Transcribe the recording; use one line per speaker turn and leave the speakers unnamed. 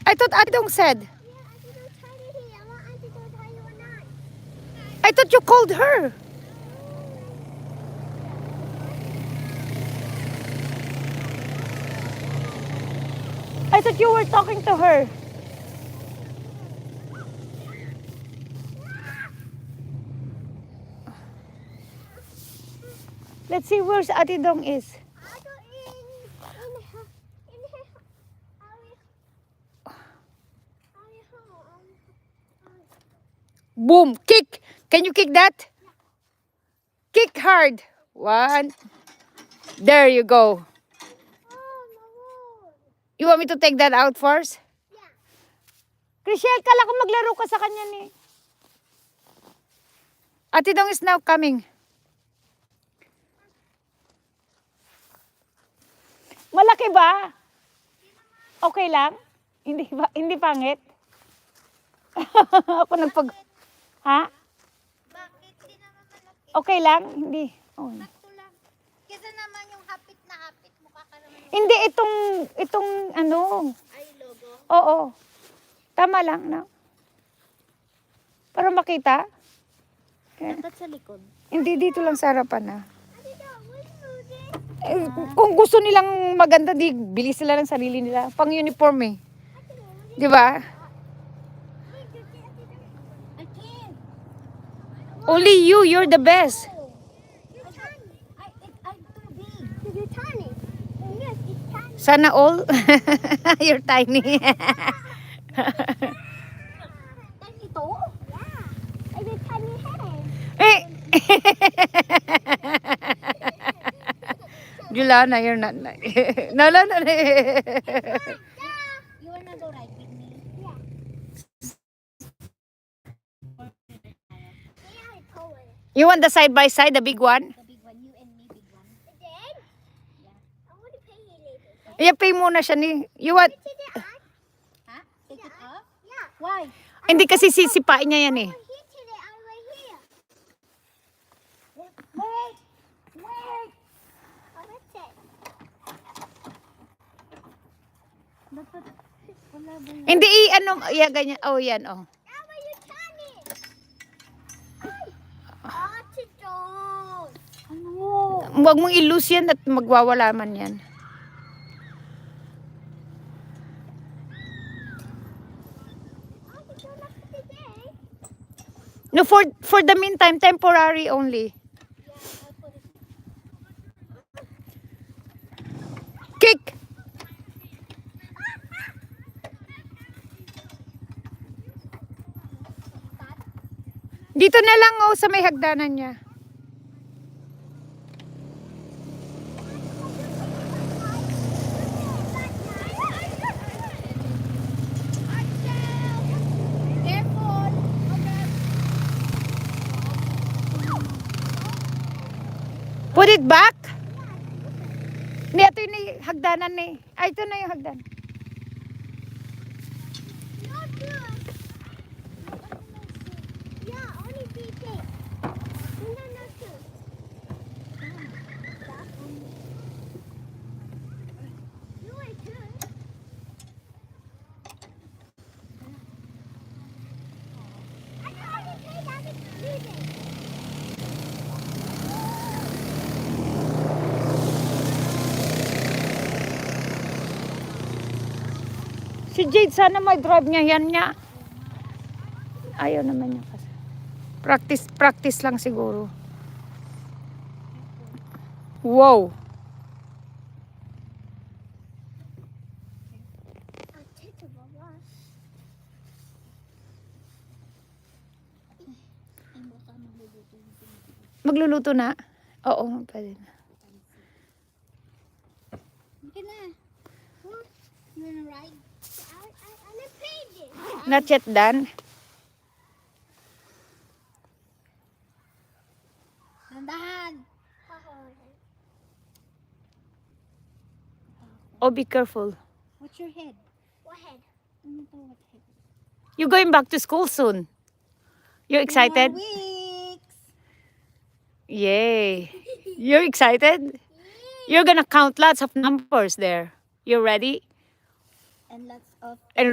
I thought Adong said. I thought you called her. I thought you were talking to her. Let's see where's Ate Dong is. Boom! Kick! Can you kick that? Kick hard. One. There you go. You want me to take that out first?
Yeah.
Chriselle, kala ko maglaro ka sa kanya ni. Ate Dong is now coming. Malaki ba? Okay lang? Hindi pangit? Ako nagpag... Ha?
Bakit? Di naman malaki.
Okay lang? Hindi. Oh.
Sakto lang. Kesa naman yung hapit na hapit mukha ka naman.
Hindi, itong ano.
Ay, logo.
Oo. Tama lang, no? Para makita. Okay.
Dapat sa likod.
Hindi, dito lang sa harapan na. Kung gusto nilang maganda, di bili sila ng sarili nila. Pang uniform eh. Di ba?
I can't.
Only you're the best.
You're tiny. I'm too big. You're tiny. Yes, it's tiny.
Sana all. You're tiny.
Tiny to? Yeah. I have tiny head.
Eh. Juliana, you're not like. No.
You wanna go ride with me? Yeah.
You want the side by side, the big one?
The big one, you and me, big one. Then? Yeah. I want to pay you later.
Yeah, pay muna siya ni. You want?
Huh? Take it off? Yeah. Why?
Hindi kasi sisipain niya yan eh.
Here today, I'm right here. Wait. Oh, that's it. Dapat, wala ba yun?
Hindi ano, yeah, ganyan. Oh, yan, oh.
Mama, you're tiny. Ay. John. Ano?
Huwag mong i-loose yan at magwawala man yan. No, for the meantime, temporary only. Kick! Dito na lang oh, sa may hagdanan niya. Put it back. Hindi, ito yung hagdanan eh. Ay, ito na yung hagdanan.
Yeah, only big. No, too. You are too. I can only play that with music.
Si Jade, sana may drive niya yan niya. Ayaw naman niya kasi. Practice lang siguro. Wow.
I'll take a bus.
Magluluto na? Oo, pwede na.
Okay na. You wanna ride? I'm a painting.
Not yet done.
Nandahan.
Oh, be careful.
What's your head? What head? What head?
You're going back to school soon. You excited?
2 more weeks.
Yay. You're excited? You're gonna count lots of numbers there. You ready?
And lots of
And